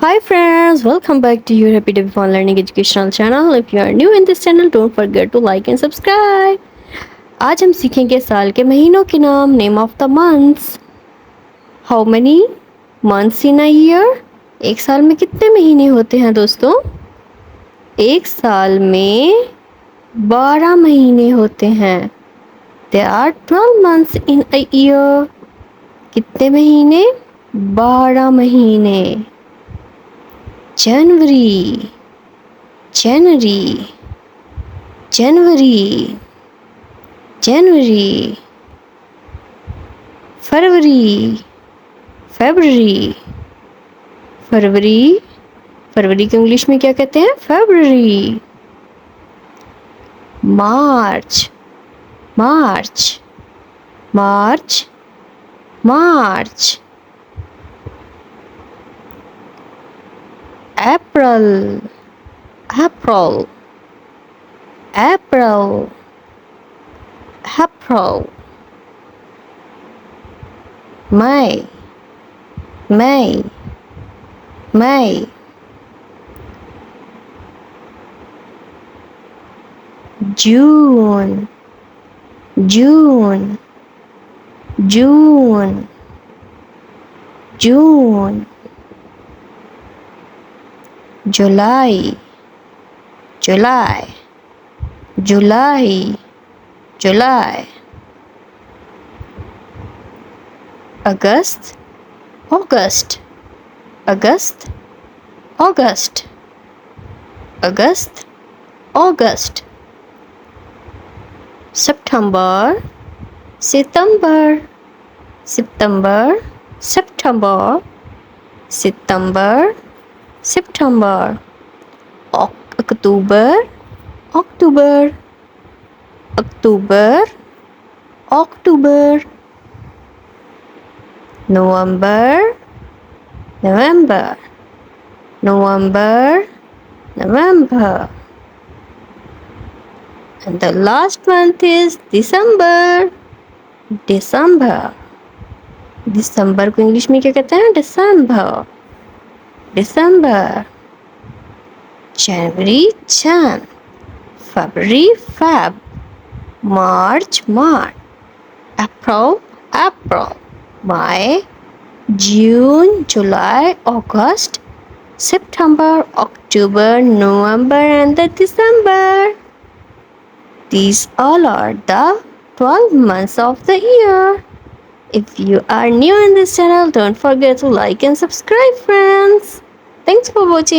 Hi friends, welcome back to your Happy Dappy Fun Learning Educational channel. If you are new in this channel, don't forget to like and subscribe. आज हम सीखेंगे साल के महीनों के नाम, name of the months. How many months in a year? एक साल में कितने महीने होते हैं दोस्तों? एक साल में 12 महीने होते हैं. There are 12 months in a year. कितने महीने? 12 महीने. जनवरी, जनवरी, जनवरी, जनवरी. फरवरी, फरवरी, फरवरी. फरवरी को इंग्लिश में क्या कहते हैं? फरवरी. मार्च, मार्च, मार्च, मार्च. April, April, April, April. May, May, May. June, June, June, June. July, July, July, July. August, August, August, August, August, August. September, September, September, September, September, September. October, October, October, October. November, November, November, November. And the last month is December, December. दिसंबर को English में क्या कहते हैं? दिसंबर, December. January, Jan. February, Feb. March, March. April, April. May, June, July, August, September, October, November, and the December. These all are the 12 months of the year. If you are new in this channel, don't forget to like and subscribe, friends. Thanks for watching.